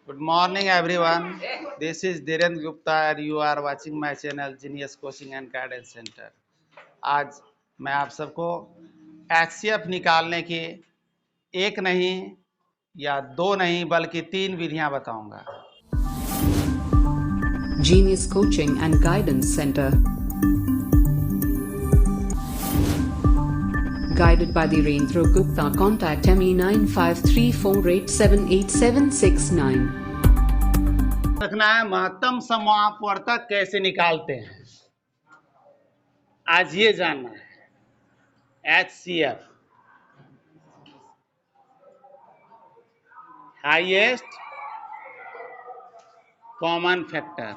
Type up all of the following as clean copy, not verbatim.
Good morning, everyone. This is Dhirendra Gupta and you are watching my channel Genius Coaching and Guidance Center. आज मैं आप सबको HCF निकालने की एक नहीं या दो नहीं बल्कि 3 विधियां बताऊंगा। Genius Coaching and Guidance Center. Guided by Dhirendra Gupta. Contact me9534878769. रखना है महत्तम समापवर्तक कैसे निकालते हैं, आज ये जानना है। HCF highest common factor.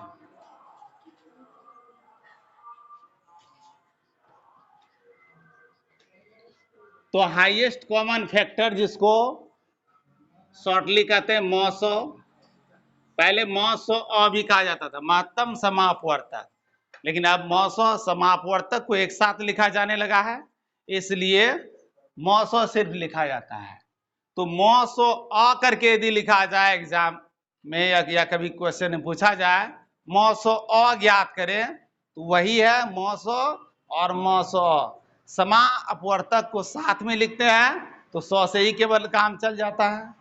तो हाईएस्ट कॉमन फैक्टर जिसको शॉर्टली कहते हैं मॉसो, पहले मॉसो भी कहा जाता था, महत्तम समापवर्तक, लेकिन अब मॉसो समापवर्तक को एक साथ लिखा जाने लगा है, इसलिए मॉसो सिर्फ लिखा जाता है। तो मॉसो करके यदि लिखा जाए एग्जाम में या कभी क्वेश्चन में पूछा जाए मॉसो ज्ञात करें तो वही है मॉसो और मॉसो। समा अपवर्तक को साथ में लिखते हैं तो 100 से ही केवल काम चल जाता है।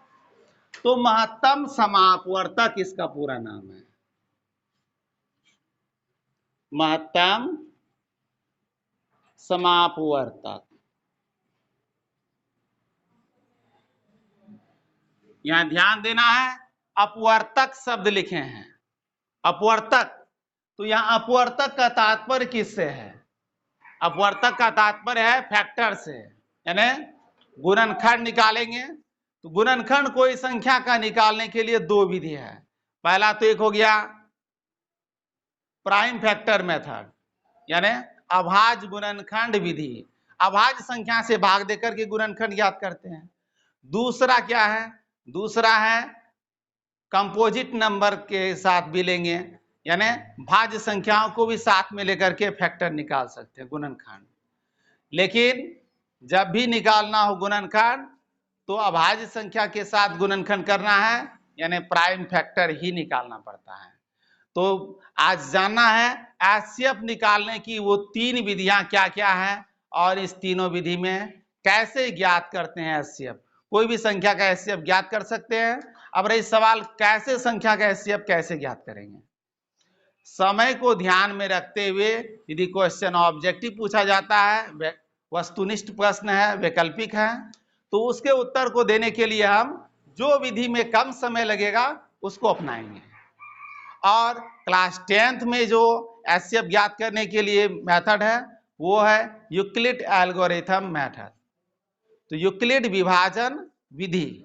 तो महत्तम समापवर्तक इसका पूरा नाम है, महत्तम समापवर्तक। यहां ध्यान देना है, अपवर्तक शब्द लिखे हैं, अपवर्तक। तो यहां अपवर्तक का तात्पर्य किससे है? अपवर्तक का तात्पर्य है फैक्टर से, यानी गुणनखंड निकालेंगे। तो गुणनखंड कोई संख्या का निकालने के लिए दो विधि है। पहला तो एक हो गया प्राइम फैक्टर मेथड, यानी अभाज्य गुणनखंड विधि, अभाज्य संख्या से भाग देकर के गुणनखंड ज्ञात करते हैं। दूसरा क्या है? दूसरा है कंपोजिट नंबर के साथ भी लेंगे, यानी भाज्य संख्याओं को भी साथ में लेकर के फैक्टर निकाल सकते हैं गुणनखंड। लेकिन जब भी निकालना हो गुणनखंड तो अभाज्य संख्या के साथ गुणनखंड करना है, यानी प्राइम फैक्टर ही निकालना पड़ता है। तो आज जानना है HCF निकालने की वो 3 विधियां क्या क्या हैं और इस तीनों विधि में कैसे ज्ञात करते हैं HCF। कोई भी संख्या का HCF ज्ञात कर सकते हैं। अब रही सवाल कैसे संख्या का HCF कैसे ज्ञात करेंगे। समय को ध्यान में रखते हुए यदि क्वेश्चन ऑब्जेक्टिव पूछा जाता है, वस्तुनिष्ठ प्रश्न है, वैकल्पिक है, तो उसके उत्तर को देने के लिए हम जो विधि में कम समय लगेगा उसको अपनाएंगे। और क्लास 10th में जो HCF ज्ञात करने के लिए मेथड है वो है यूक्लिड एल्गोरिथम मेथड। तो यूक्लिड विभाजन विधि,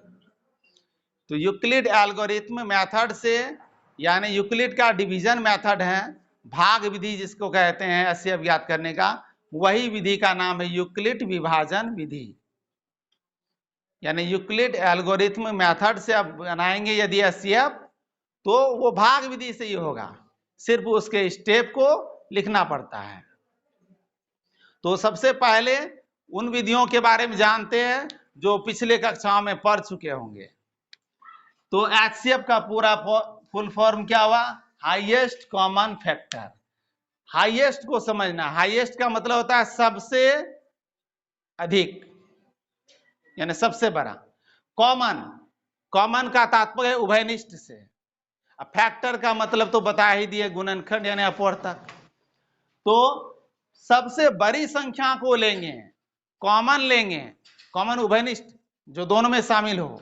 तो यूक्लिड एल्गोरिथम मेथड से, यानी यूक्लिड का डिवीजन मेथड है, भाग विधि जिसको कहते हैं HCF ज्ञात करने का, वही विधि का नाम है यूक्लिड विभाजन विधि। यानी यूक्लिड एल्गोरिथम मेथड से अब बनाएंगे यदि HCF तो वो भाग विधि से ही होगा, सिर्फ उसके स्टेप को लिखना पड़ता है। तो सबसे पहले उन विधियों के बारे में जानते हैं जो पिछले कक्षाओं में पढ़ चुके होंगे। तो HCF का पूरा फुल फॉर्म क्या हुआ? Highest common factor. हाईएस्ट को समझना, हाईएस्ट का मतलब होता है सबसे अधिक, यानी सबसे बड़ा। कॉमन, कॉमन का तात्पर्य है उभयनिष्ठ से। अब फैक्टर का मतलब तो बता ही दिए, गुणनखंड यानी अपवर्तक। तो सबसे बड़ी संख्या को लेंगे, कॉमन लेंगे, कॉमन उभयनिष्ठ जो दोनों में शामिल हो।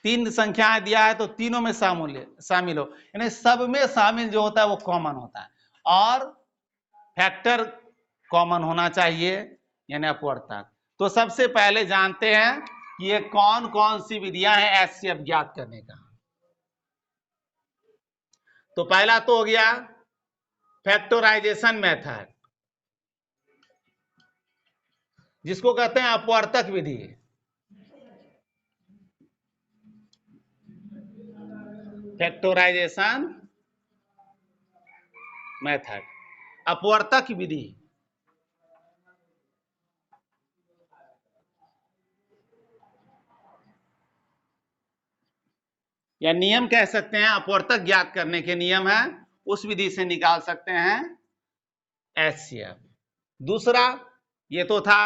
3 संख्याएं दिया है तो तीनों में शामिल हो, यानी सब में शामिल जो होता है वो कॉमन होता है। और फैक्टर कॉमन होना चाहिए, यानी अपवर्तक। तो सबसे पहले जानते हैं कि ये कौन कौन सी विधियां हैं HCF ज्ञात करने का। तो पहला तो हो गया फैक्टराइजेशन मेथड, जिसको कहते हैं अपवर्तक विधि। फैक्टराइजेशन मेथड, अपवर्तक विधि। या नियम कह सकते हैं, अपवर्तक ज्ञात करने के नियम है, उस विधि से निकाल सकते हैं HCF। दूसरा, ये तो था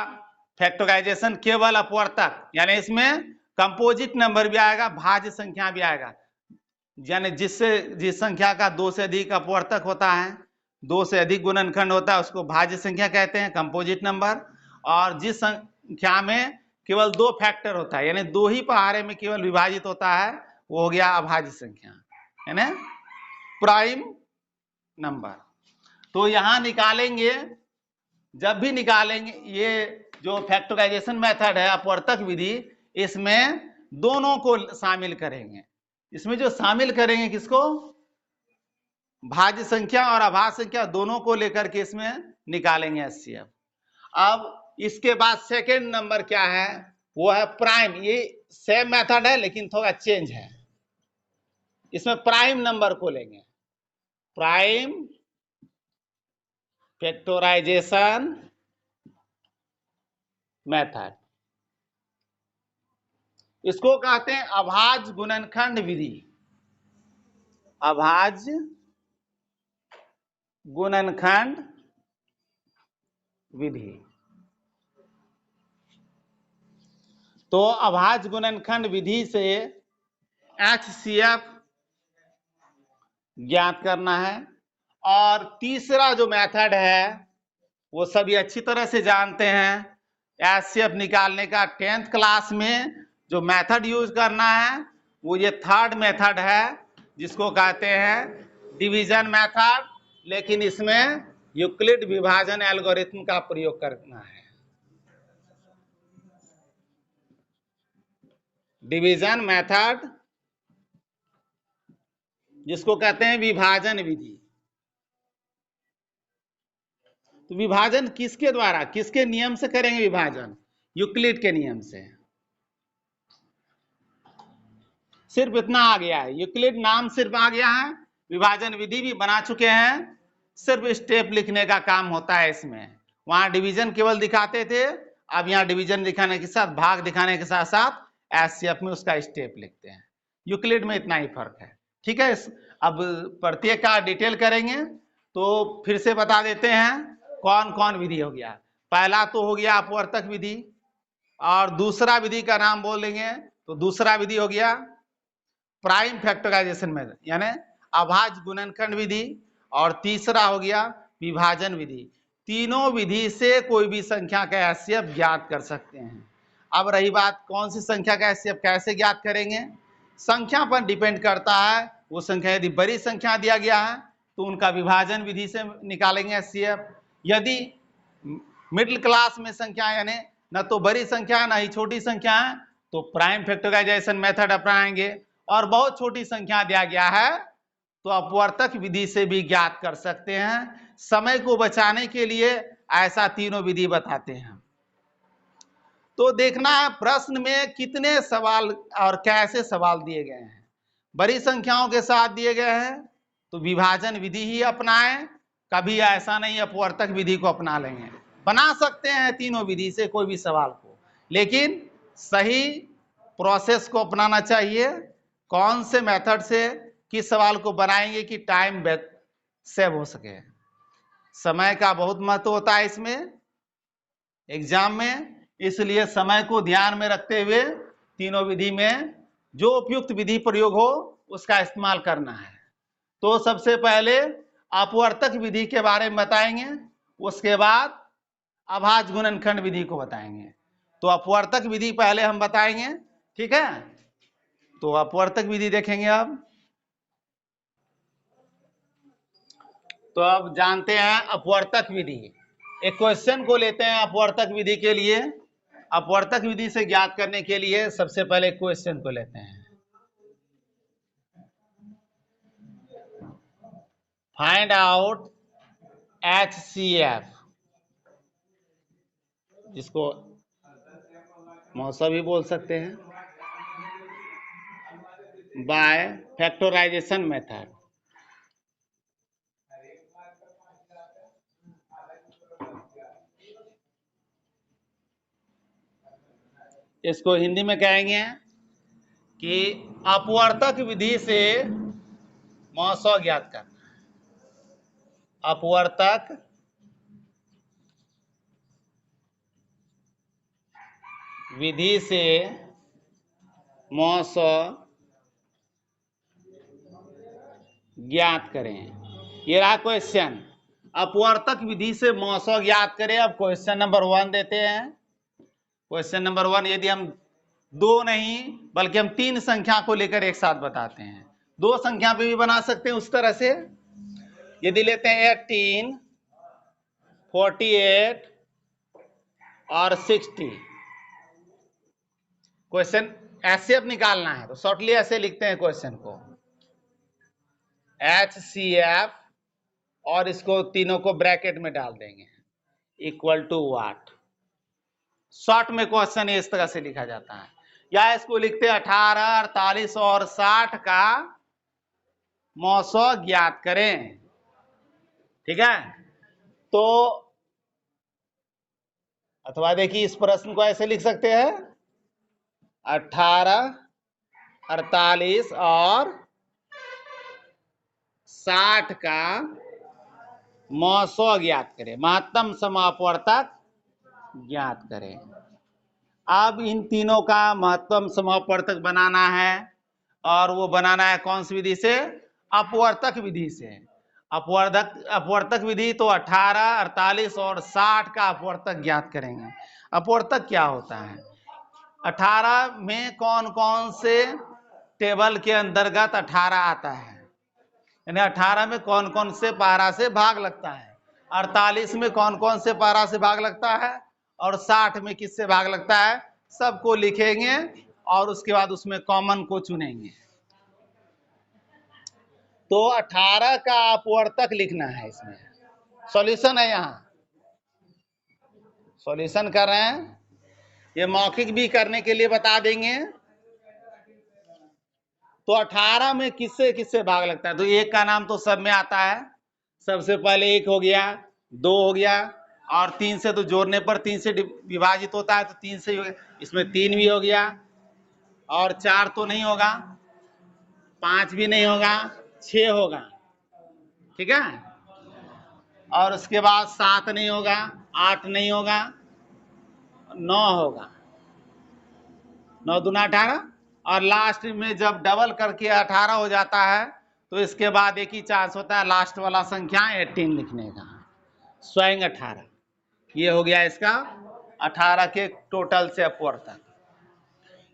फैक्टराइजेशन केवल अपवर्तक, यानी इसमें कंपोजिट नंबर भी आएगा, भाज्य संख्या भी आएगा, यानी जिस संख्या का 2 से अधिक अपवर्तक होता है, 2 से अधिक गुणनखंड होता है, उसको भाज्य संख्या कहते हैं, कंपोजिट नंबर। और जिस संख्या में केवल 2 फैक्टर होता है, यानी 2 ही पहाड़े में केवल विभाजित होता है, वो हो गया अभाज्य संख्या, है ना, प्राइम नंबर। तो यहां निकालेंगे, जब भी निकालेंगे ये जो फैक्टराइजेशन मेथड है, अपवर्तक विधि, इसमें दोनों को शामिल करेंगे। इसमें जो शामिल करेंगे किसको, भाज्य संख्या और अभाज्य संख्या दोनों को लेकर के इसमें निकालेंगे HCF। अब इसके बाद सेकेंड नंबर क्या है, वो है प्राइम। ये सेम मेथड है लेकिन थोड़ा चेंज है, इसमें प्राइम नंबर को लेंगे, प्राइम फैक्टराइजेशन मेथड। इसको कहते हैं अभाज्य गुणनखंड विधि, अभाज्य गुणनखंड विधि। तो अभाज्य गुणनखंड विधि से HCF ज्ञात करना है। और तीसरा जो मेथड है वो सभी अच्छी तरह से जानते हैं, HCF निकालने का 10th क्लास में जो मेथड यूज करना है वो ये थर्ड मेथड है, जिसको कहते हैं डिवीजन मेथड, लेकिन इसमें यूक्लिड विभाजन एल्गोरिथम का प्रयोग करना है। डिवीजन मेथड, जिसको कहते हैं विभाजन विधि। तो विभाजन किसके द्वारा, किसके नियम से करेंगे विभाजन, यूक्लिड के नियम से। सिर्फ इतना आ गया है, यूक्लिड नाम सिर्फ आ गया है, विभाजन विधि भी बना चुके हैं, सिर्फ स्टेप लिखने का काम होता है इसमें। वहां डिवीजन केवल दिखाते थे, अब यहाँ डिवीजन दिखाने के साथ, भाग दिखाने के साथ साथ HCF में उसका स्टेप लिखते हैं। यूक्लिड में इतना ही फर्क है, ठीक है। अब प्रत्येक का डिटेल करेंगे, तो फिर से बता देते हैं कौन कौन विधि हो गया। पहला तो हो गया अपवर्तक विधि, और दूसरा विधि का नाम बोलेंगे तो दूसरा विधि हो गया प्राइम फैक्टराइजेशन मेथड, यानी अभाज्य गुणनखंड विधि, और तीसरा हो गया विभाजन विधि। तीनों विधि से कोई भी संख्या का HCF ज्ञात कर सकते हैं। अब रही बात कौन सी संख्या का HCF कैसे ज्ञात करेंगे, संख्या पर डिपेंड करता है। वो संख्या यदि बड़ी संख्या दिया गया है तो उनका विभाजन विधि से निकालेंगे HCF। यदि मिडिल क्लास में संख्या, यानी न तो बड़ी संख्या है न ही छोटी संख्या है, तो प्राइम फैक्टराइजेशन मेथड अपनाएंगे। और बहुत छोटी संख्या दिया गया है तो अपवर्तक विधि से भी ज्ञात कर सकते हैं। समय को बचाने के लिए ऐसा तीनों विधि बताते हैं। तो देखना है प्रश्न में कितने सवाल और कैसे सवाल दिए गए हैं। बड़ी संख्याओं के साथ दिए गए हैं तो विभाजन विधि ही अपनाएं, कभी ऐसा नहीं अपवर्तक विधि को अपना लेंगे। बना सकते हैं तीनों विधि से कोई भी सवाल को, लेकिन सही प्रोसेस को अपनाना चाहिए। कौन से मेथड से किस सवाल को बनाएंगे कि टाइम सेव हो सके। समय का बहुत महत्व होता है इसमें एग्जाम में, इसलिए समय को ध्यान में रखते हुए तीनों विधि में जो उपयुक्त विधि प्रयोग हो उसका इस्तेमाल करना है। तो सबसे पहले अपवर्तक विधि के बारे में बताएंगे, उसके बाद अभाज्य गुणनखंड विधि को बताएंगे। तो अपवर्तक विधि पहले हम बताएंगे, ठीक है। तो अपवर्तक विधि देखेंगे अब। तो अब जानते हैं अपवर्तक विधि। एक क्वेश्चन को लेते हैं अपवर्तक विधि के लिए। अपवर्तक विधि से ज्ञात करने के लिए सबसे पहले क्वेश्चन को लेते हैं। फाइंड आउट HCF, जिसको मौसा भी बोल सकते हैं, बाय फैक्टराइजेशन मेथड। इसको हिंदी में कहेंगे कि अपवर्तक विधि से महोत्सव ज्ञात करना। अपवर्तक विधि से महोत्सव ज्ञात करें। ये रहा क्वेश्चन, अपवर्तक विधि से महोत्सव ज्ञात करें। अब क्वेश्चन नंबर 1 देते हैं। क्वेश्चन नंबर 1, यदि हम 2 नहीं बल्कि हम 3 संख्या को लेकर एक साथ बताते हैं, 2 संख्या पे भी बना सकते हैं उस तरह से। यदि लेते हैं 18, 48 और 60, क्वेश्चन ऐसे अब निकालना है तो शॉर्टली ऐसे लिखते हैं क्वेश्चन को, HCF और इसको तीनों को ब्रैकेट में डाल देंगे, इक्वल टू व्हाट। शॉर्ट में क्वेश्चन इस तरह से लिखा जाता है। या इसको लिखते हैं 18, 48 और 60 का महोत्सव ज्ञात करें। ठीक है, तो अथवा देखिए इस प्रश्न को ऐसे लिख सकते हैं, 18, 48 और 60 का महोत्सव ज्ञात करें, महत्तम समापवर्तक ज्ञात करें। अब इन तीनों का महत्तम समापवर्तक बनाना है, और वो बनाना है कौन सी विधि से? अपवर्तक विधि से। अपवर्तक विधि तो 18, 48 और 60 का अपवर्तक ज्ञात करेंगे। अपवर्तक क्या होता है? 18 में कौन कौन से टेबल के अंतर्गत 18 आता है, यानी 18 में कौन कौन से पारा से भाग लगता है, 48 में कौन कौन से पारा से भाग लगता है, और 60 में किससे भाग लगता है, सबको लिखेंगे और उसके बाद उसमें कॉमन को चुनेंगे। तो 18 का अपवर्तक लिखना है। इसमें सॉल्यूशन है, यहाँ सॉल्यूशन कर रहे हैं, ये मौखिक भी करने के लिए बता देंगे। तो 18 में किससे किससे भाग लगता है? तो एक का नाम तो सब में आता है, सबसे पहले 1 हो गया, 2 हो गया, और 3 से तो जोड़ने पर 3 से विभाजित होता है, तो 3 से इसमें 3 भी हो गया, और 4 तो नहीं होगा, 5 भी नहीं होगा, 6 होगा। ठीक है, और उसके बाद 7 नहीं होगा, 8 नहीं होगा, 9 होगा, 9 दूना 18, और लास्ट में जब डबल करके 18 हो जाता है तो इसके बाद एक ही चांस होता है लास्ट वाला संख्या 18 लिखने का, स्वयं 18। ये हो गया इसका 18 के टोटल से अपवर्तक।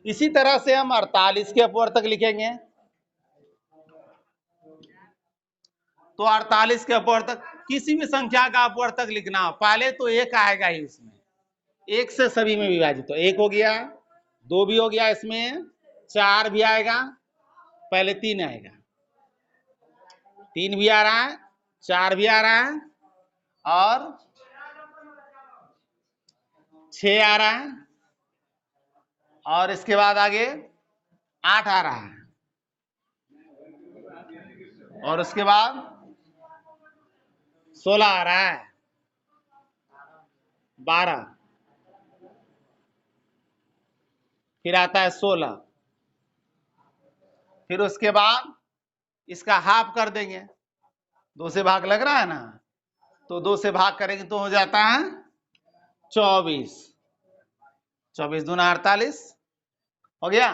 इसी तरह से हम 48 के अपवर्तक लिखेंगे। तो 48 के अपवर्तक, किसी भी संख्या का अपवर्तक लिखना हो, पहले तो 1 आएगा ही उसमें, 1 से सभी में विभाजित। तो 1 हो गया, 2 भी हो गया, इसमें 4 भी आएगा, पहले 3 आएगा, 3 भी आ रहा है, 4 भी आ रहा है, और 6 आ रहा है, और इसके बाद आगे 8 आ रहा है, और उसके बाद 16 आ रहा है, 12, फिर आता है 16, फिर उसके बाद इसका हाफ कर देंगे, 2 से भाग लग रहा है ना, तो 2 से भाग करेंगे तो हो जाता है 24, 24 दूना 48 हो गया।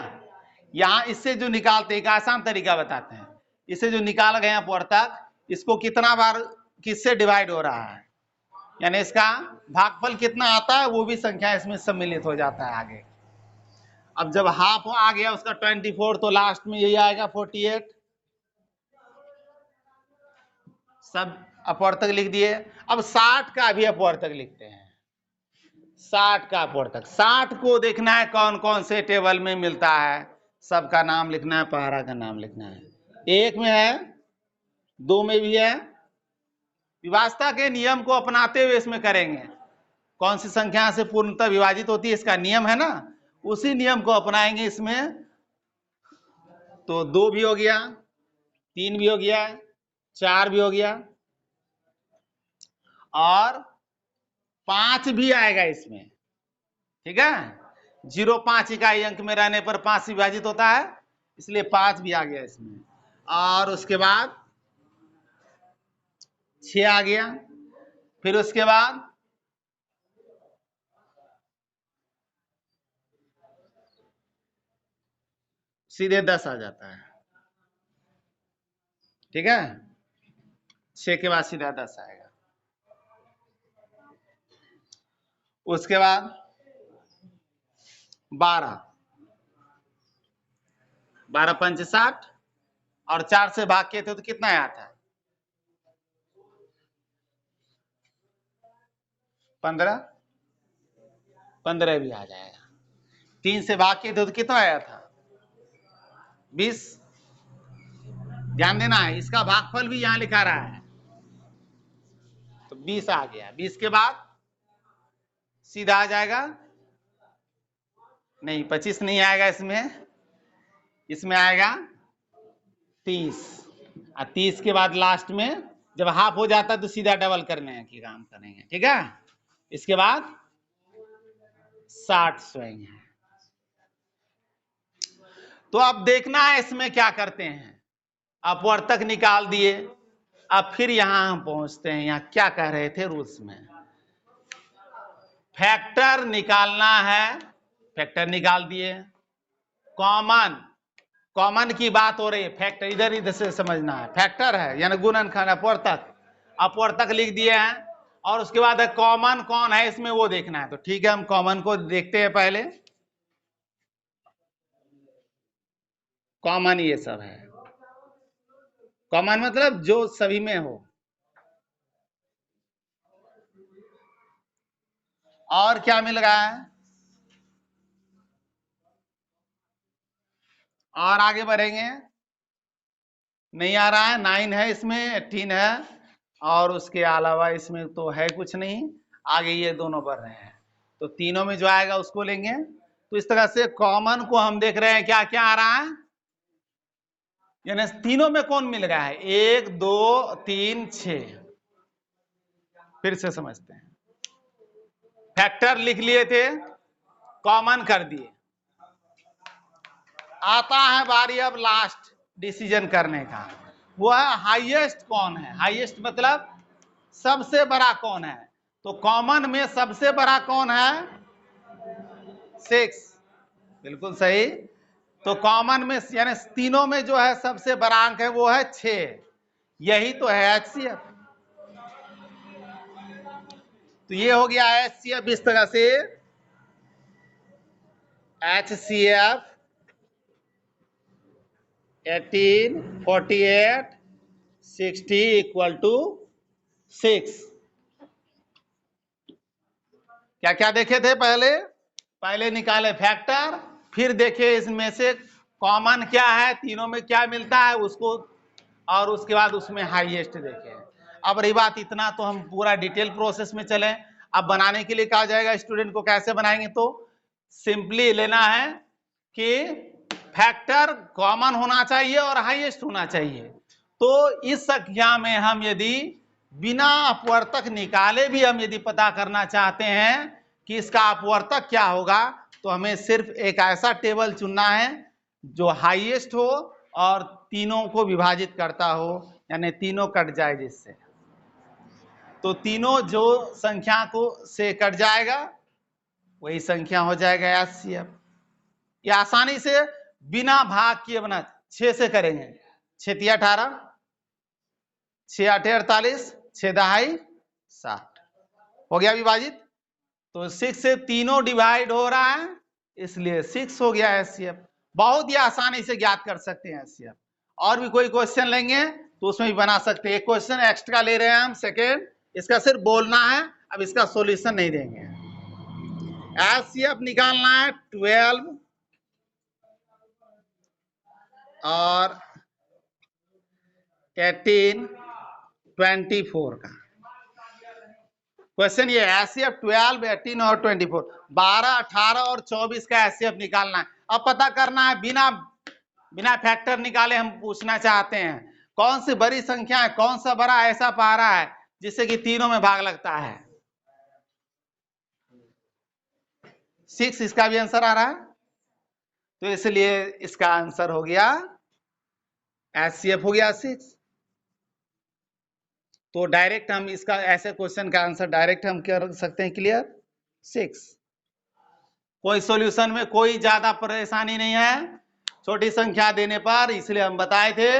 यहां इससे जो निकालते एक आसान तरीका बताते हैं, इसे जो निकाल गए अपवर्तक, इसको कितना बार किससे डिवाइड हो रहा है, यानी इसका भागफल कितना आता है, वो भी संख्या इसमें सम्मिलित हो जाता है आगे। अब जब हाफ आ गया उसका 24, तो लास्ट में यही आएगा 48, सब अपवर्तक लिख दिए। अब 60 का भी अपवर्तक लिखते हैं। 60 का अपवर्तक, 60 को देखना है कौन कौन से टेबल में मिलता है, सबका नाम लिखना है, पारा का नाम लिखना है। 1 में है, 2 में भी है, विभाजता के नियम को अपनाते हुए इसमें करेंगे। कौन सी संख्या से पूर्णतः विभाजित होती है, इसका नियम है ना, उसी नियम को अपनाएंगे इसमें। तो 2 भी हो गया, 3 भी हो गया, 4 भी हो गया, और 5 भी आएगा इसमें। ठीक है, 0.5 इकाई अंक में रहने पर 5 से विभाजित होता है, इसलिए 5 भी आ गया इसमें, और उसके बाद 6 आ गया, फिर उसके बाद सीधे 10 आ जाता है। ठीक है, 6 के बाद सीधा 10 आएगा। उसके बाद 12 पंच 60, और 4 से भाग किए थे तो कितना आया था? 15 भी आ जाएगा। 3 से भाग किए थे तो कितना आया था? 20। ध्यान देना है, इसका भागफल भी यहां लिखा रहा है, तो 20 आ गया। 20 के बाद सीधा आ जाएगा, नहीं 25 नहीं आएगा इसमें आएगा 30, और 30 के बाद लास्ट में जब हाफ हो जाता है तो सीधा डबल करने की काम करेंगे। ठीक है, इसके बाद 60 स्वयं है। तो अब देखना है इसमें क्या करते हैं, अपवर्तक निकाल दिए। अब फिर यहां हम पहुंचते हैं, यहां क्या कह रहे थे रूल्स में, फैक्टर निकालना है, फैक्टर निकाल दिए। कॉमन की बात हो रही है, फैक्टर इधर से समझना है, फैक्टर है यानी गुणनखंड, अपवर्तक लिख दिए हैं, और उसके बाद कॉमन कौन है इसमें वो देखना है। तो ठीक है, हम कॉमन को देखते हैं पहले। कॉमन ये सब है, कॉमन मतलब जो सभी में हो। और क्या मिल रहा है, और आगे बढ़ेंगे, नहीं आ रहा है। 9 है इसमें, 18 है, और उसके अलावा इसमें तो है कुछ नहीं। आगे ये दोनों बढ़ रहे हैं, तो तीनों में जो आएगा उसको लेंगे। तो इस तरह से कॉमन को हम देख रहे हैं क्या क्या आ रहा है, यानी तीनों में कौन मिल रहा है, 1 2 3 6। फिर से समझते हैं, फैक्टर लिख लिए थे, कॉमन कर दिए। आता है बारी अब लास्ट डिसीजन करने का, वो है हाईएस्ट कौन है। हाईएस्ट मतलब सबसे बड़ा कौन है, तो कॉमन में सबसे बड़ा कौन है, 6। बिल्कुल सही। तो कॉमन में यानी तीनों में जो है सबसे बड़ा अंक है वो है 6, यही तो है HCF। तो ये हो गया HCF इस तरह से, HCF 18 48 60 इक्वल टू 6। क्या क्या देखे थे पहले निकाले फैक्टर, फिर देखे इसमें से कॉमन क्या है, तीनों में क्या मिलता है उसको, और उसके बाद उसमें हाईएस्ट देखे। अब रही बात, इतना तो हम पूरा डिटेल प्रोसेस में चले। अब बनाने के लिए कहा जाएगा स्टूडेंट को, कैसे बनाएंगे, तो सिंपली लेना है कि फैक्टर कॉमन होना चाहिए और हाईएस्ट होना चाहिए। तो इस संख्या में हम यदि बिना अपवर्तक निकाले भी हम यदि पता करना चाहते हैं कि इसका अपवर्तक क्या होगा, तो हमें सिर्फ एक ऐसा टेबल चुनना है जो हाईएस्ट हो और तीनों को विभाजित करता हो, यानी तीनों कट जाए जिससे। तो तीनों जो संख्या को से कट जाएगा वही संख्या हो जाएगा HCF। ये आसानी से बिना भाग किए बना, 6 से करेंगे, 6 तिया 18, 6 8 48, 6 दहाई 60, हो गया विभाजित। तो 6 से तीनों डिवाइड हो रहा है, इसलिए 6 हो गया HCF। बहुत ही आसानी से ज्ञात कर सकते हैं HCF। और भी कोई क्वेश्चन लेंगे तो उसमें भी बना सकते हैं। एक क्वेश्चन एक्स्ट्रा ले रहे हैं हम, सेकेंड, इसका सिर्फ बोलना है, अब इसका सॉल्यूशन नहीं देंगे। HCF निकालना है 12 और 18 24 का क्वेश्चन ये है। HCF 12 18 और 24, 12 18 और 24 का HCF निकालना है। अब पता करना है बिना फैक्टर निकाले, हम पूछना चाहते हैं कौन सी बड़ी संख्या है, कौन सा बड़ा ऐसा पहाड़ा है जिससे कि तीनों में भाग लगता है। 6 इसका भी आंसर आ रहा है। तो इसलिए इसका आंसर हो गया HCF हो गया 6। तो डायरेक्ट हम इसका ऐसे क्वेश्चन का आंसर डायरेक्ट हम क्या रख सकते हैं, क्लियर 6। कोई सॉल्यूशन में कोई ज्यादा परेशानी नहीं है छोटी संख्या देने पर, इसलिए हम बताए थे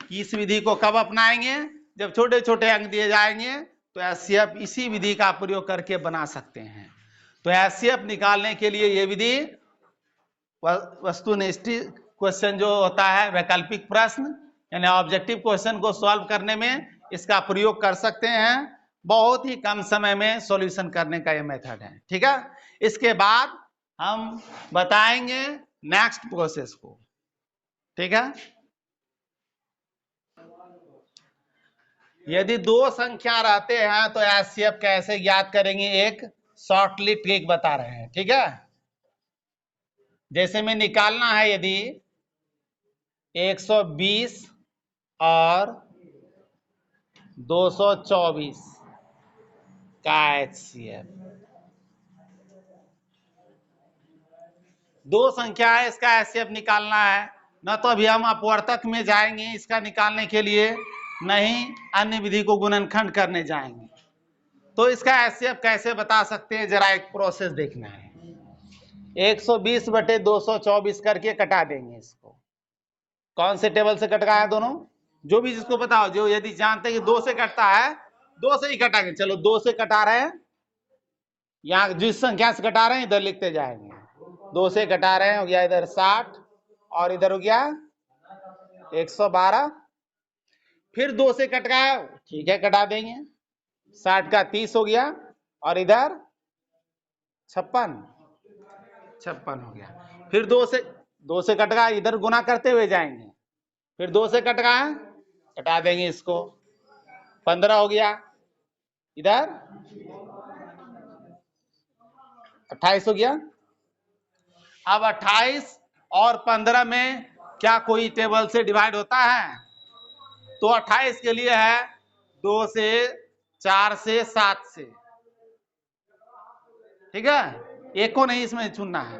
कि इस विधि को कब अपनाएंगे, जब छोटे छोटे अंक दिए जाएंगे तो HCF इसी विधि का प्रयोग करके बना सकते हैं। तो HCF निकालने के लिए ये विधि वस्तुनिष्ठ क्वेश्चन जो होता है, वैकल्पिक प्रश्न यानी ऑब्जेक्टिव क्वेश्चन को सॉल्व करने में इसका प्रयोग कर सकते हैं। बहुत ही कम समय में सॉल्यूशन करने का ये मेथड है, ठीक है। इसके बाद हम बताएंगे नेक्स्ट प्रोसेस को, ठीक है। यदि दो संख्या रहते हैं तो HCF कैसे ज्ञात करेंगे, एक शॉर्टली ट्रिक बता रहे हैं, ठीक है। जैसे में निकालना है यदि 120 और 224 का HCF, दो संख्या है, इसका HCF निकालना है न, तो अभी हम अपवर्तक में जाएंगे इसका निकालने के लिए, नहीं अन्य विधि को गुणनखंड करने जाएंगे। तो इसका HCF कैसे बता सकते हैं, जरा एक प्रोसेस देखना है। 120 बटे 224 करके कटा देंगे इसको। कौन से टेबल से कट रहा है दोनों, जो भी जिसको बताओ, जो यदि जानते हैं कि 2 से कटता है 2 से ही कटाएंगे। चलो 2 से कटा रहे हैं, यहाँ जिस संख्या से कटा रहे हैं इधर लिखते जाएंगे। 2 से कटा रहे हैं, हो गया इधर 60 और इधर हो गया 112। फिर 2 से कट रहा है, ठीक है कटा देंगे, 60 का 30 हो गया और इधर 56 हो गया। फिर 2 से कट रहा है, इधर गुना करते हुए जाएंगे। फिर 2 से कट रहा है, कटा देंगे इसको, 15 हो गया, इधर 28 हो गया। अब 28 और 15 में क्या कोई टेबल से डिवाइड होता है, तो 28 के लिए है 2 से 4 से 7 से, ठीक है, एक को नहीं इसमें चुनना है।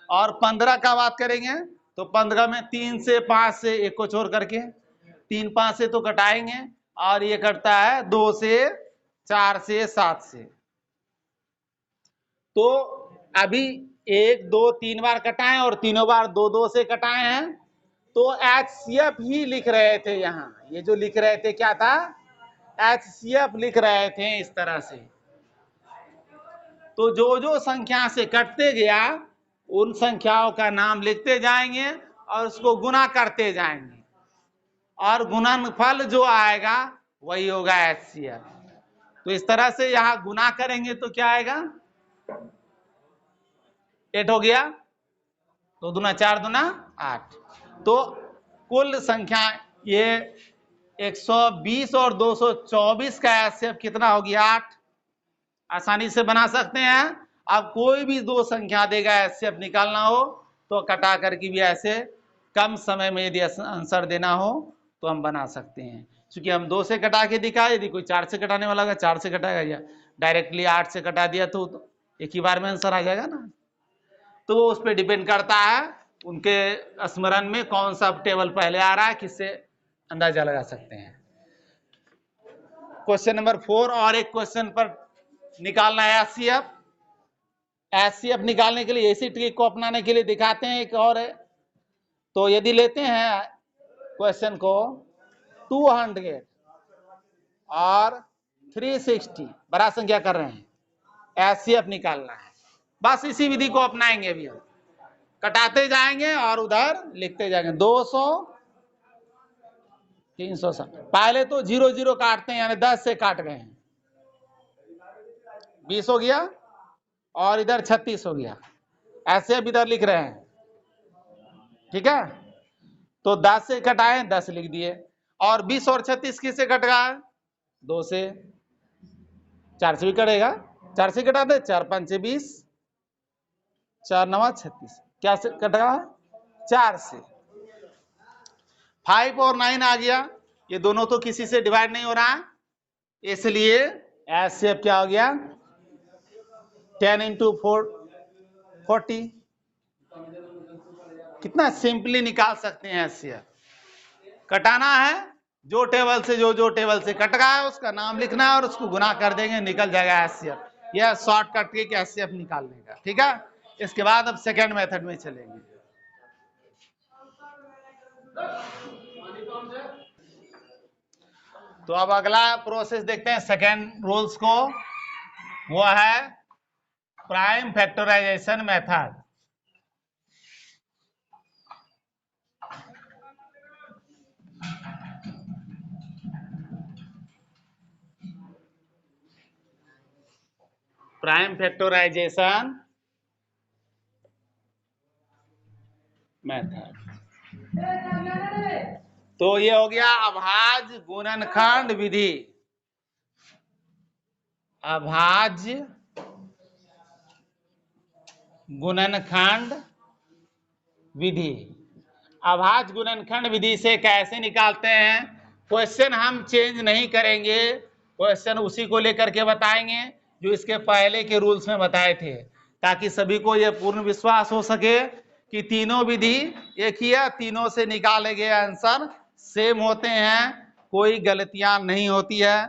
और 15 का बात करेंगे तो 15 में 3 से 5 से एक को छोड़ करके 3 5 से तो कटाएंगे, और ये कटता है 2 से 4 से 7 से। तो अभी 1 2 3 बार कटाएं और तीनों बार 2 2 से कटाए हैं, तो HCF ही लिख रहे थे। यहाँ ये जो लिख रहे थे क्या था, HCF लिख रहे थे इस तरह से। तो जो जो संख्या से कटते गया उन संख्याओं का नाम लिखते जाएंगे और उसको गुना करते जाएंगे, और गुणनफल जो आएगा वही होगा HCF। तो इस तरह से यहाँ गुना करेंगे तो क्या आएगा, 8 हो गया, 2 दूना 4 दूना 8। तो कुल संख्या ये 120 और 224 का HCF कितना हो गया, 8। आसानी से बना सकते हैं। अब कोई भी दो संख्या देगा HCF निकालना हो तो कटा करके भी ऐसे कम समय में यदि आंसर देना हो तो हम बना सकते हैं। क्योंकि हम 2 से कटा के दिखाए, यदि कोई 4 से कटाने वाला है 4 से कटाएगा, या डायरेक्टली 8 से कटा दिया तो एक ही बार में आंसर आ जाएगा ना। तो वो उस पर डिपेंड करता है उनके स्मरण में कौन सा टेबल पहले आ रहा है, किससे अंदाजा लगा सकते हैं। क्वेश्चन नंबर 4 और एक क्वेश्चन पर निकालना है HCF निकालने के लिए इसी ट्रिक को अपनाने के लिए दिखाते हैं एक और है। तो यदि लेते हैं क्वेश्चन को 200 और 360 बड़ा संख्या कर रहे हैं, HCF निकालना है, बस इसी विधि को अपनाएंगे। अभी हम कटाते जाएंगे और उधर लिखते जाएंगे। 200 360, पहले तो 0 0 काटते हैं, यानी 10 से काट गए हैं, 20 हो गया और इधर 36 हो गया, ऐसे अब इधर लिख रहे हैं, ठीक है। तो 10 से कटाए 10 लिख दिए, और 20 और 36 किससे कट रहा है, 2 से, 4 से भी कटेगा, 4 से कटा दे, 4 5 20, 4 9 36, क्या से कट रहा है, 4 से। 5 और 9 आ गया, ये दोनों तो किसी से डिवाइड नहीं हो रहा है, इसलिए HCF क्या हो गया, 10 into 4 40, कितना सिंपली निकाल सकते हैं HCF। कटाना है, जो टेबल से जो टेबल से कट गया है उसका नाम लिखना है और उसको गुना कर देंगे, निकल जाएगा HCF। यह शॉर्टकट ट्रिक HCF निकालने का, ठीक है। इसके बाद अब सेकेंड मेथड में चलेंगे। तो अब अगला प्रोसेस देखते हैं सेकेंड रूल्स को, वो है prime factorisation method. Prime factorisation method. तो ये हो गया अभाज्य गुणनखंड विधि। अभाज्य गुणनखंड विधि। अभाज्य गुणनखंड विधि से कैसे निकालते हैं? क्वेश्चन हम चेंज नहीं करेंगे, क्वेश्चन उसी को लेकर के बताएंगे जो इसके पहले के रूल्स में बताए थे, ताकि सभी को यह पूर्ण विश्वास हो सके कि तीनों विधि एक ही है, तीनों से निकाले गए आंसर सेम होते हैं, कोई गलतियां नहीं होती है।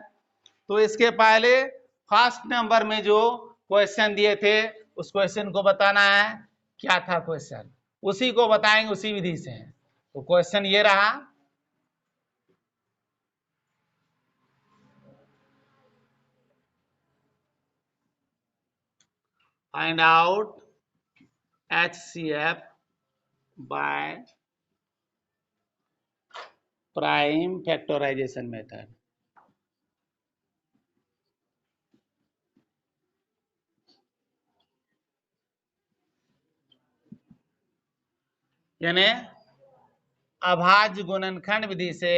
तो इसके पहले फर्स्ट नंबर में जो क्वेश्चन दिए थे उस क्वेश्चन को बताना है, क्या था क्वेश्चन, उसी को बताएंगे उसी विधि से। तो क्वेश्चन ये रहा, find out HCF by prime factorisation method. यानी अभाज्य गुणनखंड विधि से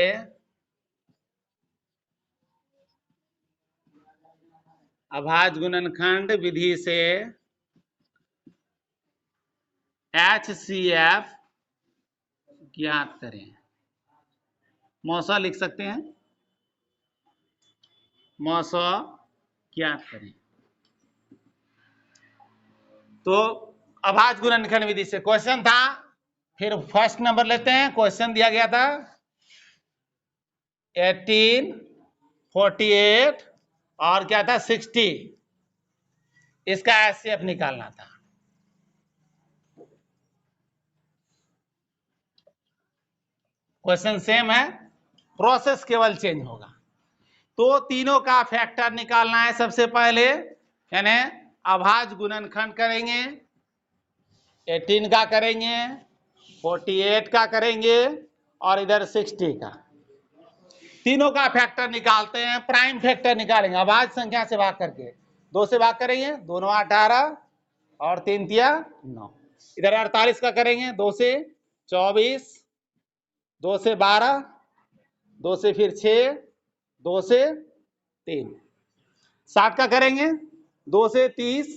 अभाज्य गुणनखंड विधि से HCF ज्ञात करें। मौसा लिख सकते हैं, मौसा ज्ञात करें। तो अभाज्य गुणनखंड विधि से क्वेश्चन था, फिर फर्स्ट नंबर लेते हैं। क्वेश्चन दिया गया था 18, 48 और क्या था 60, इसका HCF निकालना था। क्वेश्चन सेम है, प्रोसेस केवल चेंज होगा। तो तीनों का फैक्टर निकालना है सबसे पहले, यानी अभाज्य गुणनखंड करेंगे, 18 का करेंगे, 48 का करेंगे और इधर 60 का। तीनों का फैक्टर निकालते हैं, प्राइम फैक्टर निकालेंगे अभाज्य संख्या से भाग करके। 2 से भाग करेंगे, 2 9 18 और 3 तिया 9। इधर 48 का करेंगे, 2 से 24, 2 से 12, 2 से फिर 6, 2 से 3। 60 का करेंगे, 2 से 30,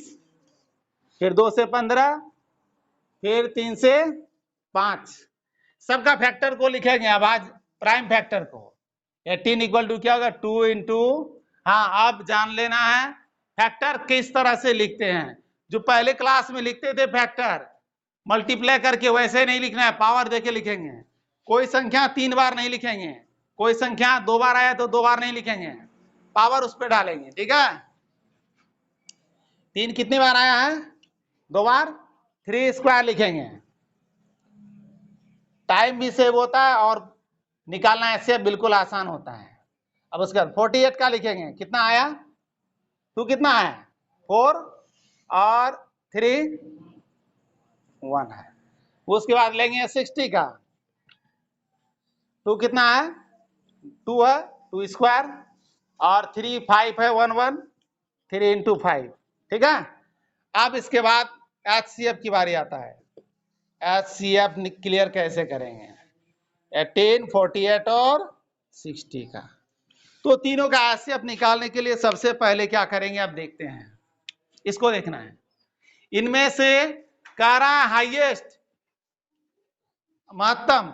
फिर 2 से 15, फिर 3 से 5। सबका फैक्टर को लिखेंगे अभाज्य प्राइम फैक्टर को। 18 इक्वल टू क्या होगा 2 इंटू, हाँ अब जान लेना है फैक्टर किस तरह से लिखते हैं। जो पहले क्लास में लिखते थे फैक्टर मल्टीप्लाई करके, वैसे नहीं लिखना है, पावर देके लिखेंगे। कोई संख्या 3 बार नहीं लिखेंगे, कोई संख्या 2 बार आया तो 2 बार नहीं लिखेंगे, पावर उस पर डालेंगे, ठीक है। 3 कितनी बार आया है, 2 बार, 3 स्क्वायर लिखेंगे। टाइम भी सेव होता है और निकालना ऐसे बिल्कुल आसान होता है। अब उसके बाद 48 का लिखेंगे, कितना आया 2, कितना है 4 और 3 1 है। उसके बाद लेंगे 60 का, 2 कितना है 2 है, 2 स्क्वायर और 3 5 है 1 1, 3 इंटू 5, ठीक है। अब इसके बाद HCF की बारी आता है। HCF क्लियर कैसे करेंगे, 18, 48 और 60 का। तो तीनों का HCF निकालने के लिए सबसे पहले क्या करेंगे आप देखते हैं, इसको देखना है। इनमें से कह रहा है हाईएस्ट, महत्तम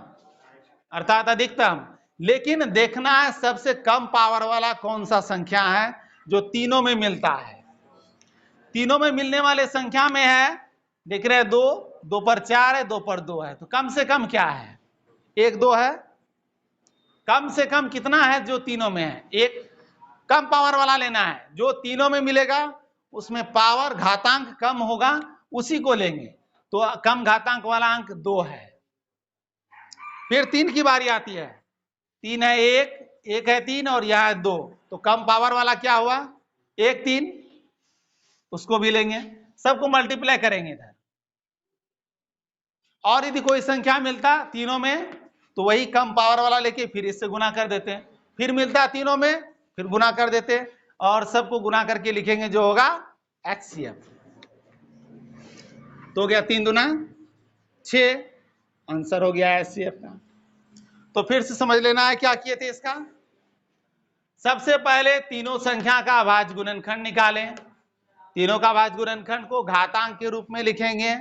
अर्थात अधिकतम, लेकिन देखना है सबसे कम पावर वाला कौन सा संख्या है जो तीनों में मिलता है। तीनों में मिलने वाले संख्या में है देख रहे हैं 2, 2 पर 4 है, 2 पर 2 है, तो कम से कम क्या है? 1 2 है। कम से कम कितना है जो तीनों में है? एक कम पावर वाला लेना है, जो तीनों में मिलेगा उसमें पावर घातांक कम होगा उसी को लेंगे। तो कम घातांक वाला अंक 2 है। फिर 3 की बारी आती है। 3 है 1, 1 है 3 और यह है 2, तो कम पावर वाला क्या हुआ? 1 3, उसको भी लेंगे, सबको मल्टीप्लाई करेंगे इधर। और यदि कोई संख्या मिलता तीनों में तो वही कम पावर वाला लेके फिर इससे गुना कर देते हैं, फिर मिलता तीनों में फिर गुना कर देते हैं, और सबको गुना करके लिखेंगे जो होगा HCF। तो हो गया 3 दूना 6, आंसर हो गया HCF का। तो फिर से समझ लेना है क्या किए थे इसका। सबसे पहले तीनों संख्या का अभाज्य गुणनखंड निकालें। तीनों का अभाज्य गुणनखंड को घातांक के रूप में लिखेंगे,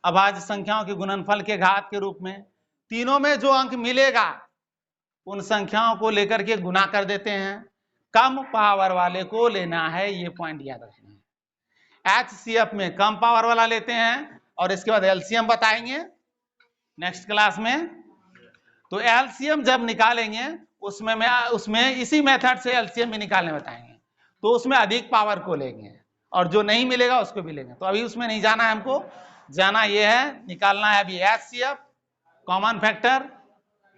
अभाज्य संख्याओं के गुणनफल के घात के रूप में। तीनों में जो अंक मिलेगा उन संख्याओं को लेकर के गुना कर देते हैं। कम पावर वाले को लेना है, ये पॉइंट याद रखना है। HCF में कम पावर वाला लेते हैं और इसके बाद LCM बताएंगे नेक्स्ट क्लास में। तो LCM जब निकालेंगे उसमें इसी मेथड से LCM भी निकालने बताएंगे। तो उसमें अधिक पावर को लेंगे और जो नहीं मिलेगा उसको भी लेंगे। तो अभी उसमें नहीं जाना है, हमको जाना ये है, निकालना है अभी HCF, कॉमन फैक्टर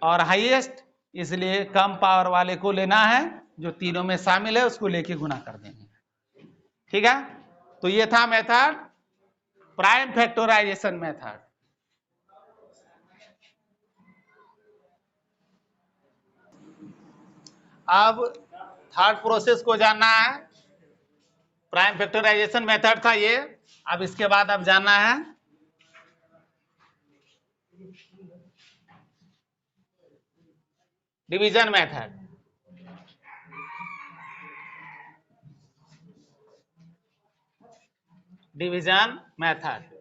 और हाईएस्ट, इसलिए कम पावर वाले को लेना है, जो तीनों में शामिल है उसको लेके गुना कर देंगे। ठीक है, तो ये था मेथड प्राइम फैक्टराइजेशन मेथड। अब थर्ड प्रोसेस को जानना है। प्राइम फैक्टराइजेशन मेथड था ये, अब इसके बाद अब जानना है डिवीजन मेथड। डिवीजन मेथड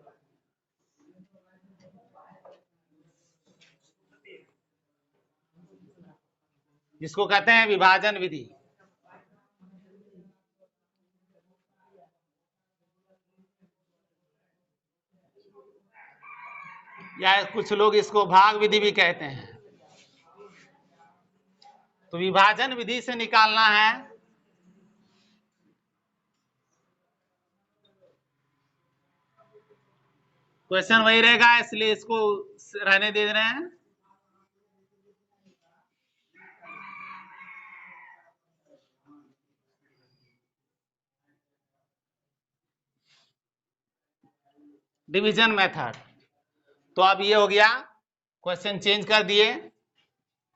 जिसको कहते हैं विभाजन विधि। या कुछ लोग इसको भाग विधि भी कहते हैं। तो विभाजन विधि से निकालना है क्वेश्चन वही रहेगा, इसलिए इसको रहने दे रहे हैं। डिवीजन मेथड, तो अब ये हो गया, क्वेश्चन चेंज कर दिए,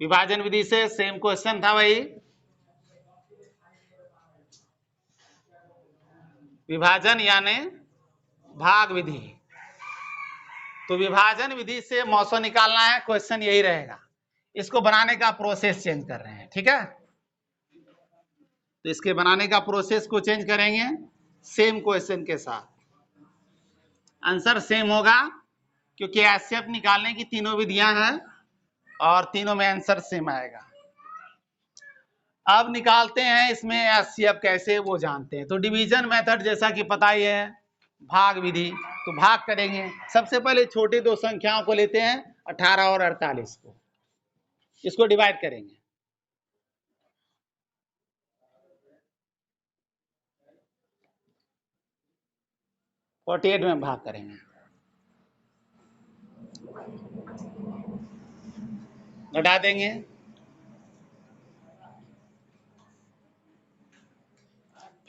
विभाजन विधि से सेम क्वेश्चन था वही, विभाजन यानी भाग विधि। तो विभाजन विधि से मौसम निकालना है, क्वेश्चन यही रहेगा, इसको बनाने का प्रोसेस चेंज कर रहे हैं। ठीक है, तो इसके बनाने का प्रोसेस को चेंज करेंगे सेम क्वेश्चन के साथ, आंसर सेम होगा क्योंकि HCF निकालने की तीनों विधियां हैं और तीनों में आंसर सेम आएगा। अब निकालते हैं इसमें HCF कैसे, वो जानते हैं। तो डिवीजन मेथड जैसा कि पता ही है, भाग विधि, तो भाग करेंगे। सबसे पहले छोटी दो संख्याओं को लेते हैं 18 और 48 को, इसको डिवाइड करेंगे। और 48 में भाग करेंगे, घटा देंगे,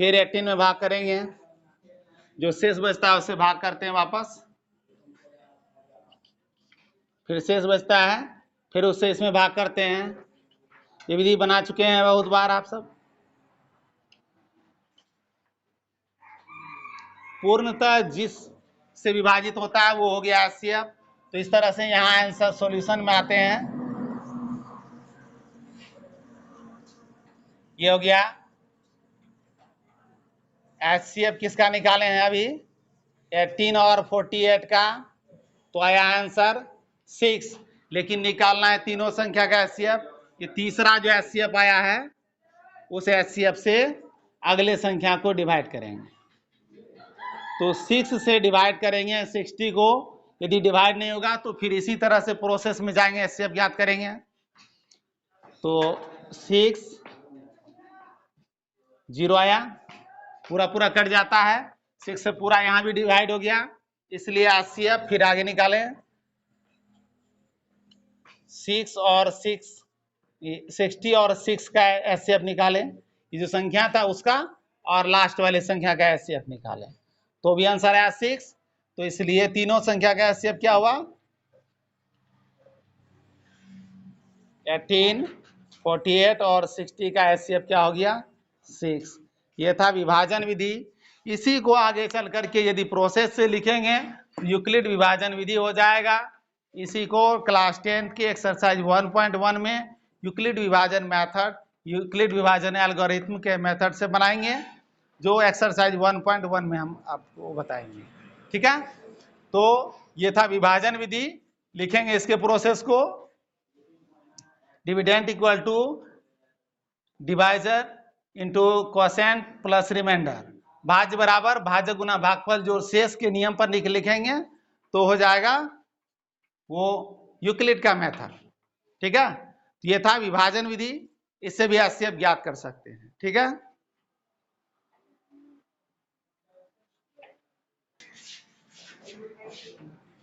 फिर 18 में भाग करेंगे, जो शेष बचता है उससे भाग करते हैं वापस, फिर शेष बचता है, फिर उससे इसमें भाग करते हैं। ये विधि बना चुके हैं बहुत बार आप सब। पूर्णतः जिस से विभाजित होता है वो हो गया HCF। तो इस तरह से यहाँ आंसर सॉल्यूशन में आते हैं। ये हो गया HCF, किसका निकाले हैं अभी 18 और 48 का, तो आया आंसर 6। लेकिन निकालना है तीनों संख्या का HCF। ये तीसरा जो HCF आया है उस HCF से अगले संख्या को डिवाइड करेंगे। तो 6 से डिवाइड करेंगे 60 को, यदि डिवाइड नहीं होगा तो फिर इसी तरह से प्रोसेस में जाएंगे, एचसीएफ ज्ञात करेंगे। तो 6 0 आया, पूरा पूरा कट जाता है, 6 से पूरा यहाँ भी डिवाइड हो गया, इसलिए एचसीएफ फिर आगे निकालें 6 और 6 60 और 6 का एचसीएफ निकालें, ये जो संख्या था उसका और लास्ट वाली संख्या का एचसीएफ निकालें, तो भी आंसर आया 6। तो इसलिए तीनों संख्या का एचसीएफ क्या हुआ 18, 48 और 60 का एचसीएफ क्या हो गया 6। ये था विभाजन विधि। इसी को आगे चल करके यदि प्रोसेस से लिखेंगे तो यूक्लिड विभाजन विधि हो जाएगा। इसी को क्लास 10 की एक्सरसाइज 1.1 में यूक्लिड विभाजन मेथड, यूक्लिड विभाजन एल्गोरिथम के मेथड से बनाएंगे, जो एक्सरसाइज 1.1 में हम आपको बताएंगे। ठीक है, तो ये था विभाजन विधि। लिखेंगे इसके प्रोसेस को, dividend equal to divisor into quotient plus remainder, भाज्य बराबर भाज्य गुना भागफल, जो शेष के नियम पर लिखेंगे तो हो जाएगा वो यूक्लिड का मेथड। ठीक है, ये था विभाजन विधि, इससे भी एचसीएफ ज्ञात कर सकते हैं। ठीक है,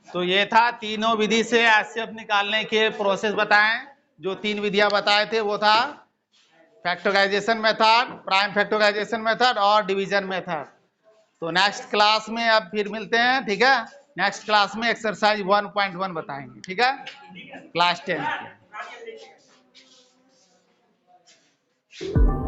तो ये था तीनों विधि से एचसीएफ निकालने के प्रोसेस बताएं। जो 3 विधियां बताए थे वो था factorisation method, prime factorisation method और डिवीजन मेथड। तो नेक्स्ट क्लास में अब फिर मिलते हैं। ठीक है, नेक्स्ट क्लास में एक्सरसाइज 1.1 बताएंगे। ठीक है, क्लास 10 की।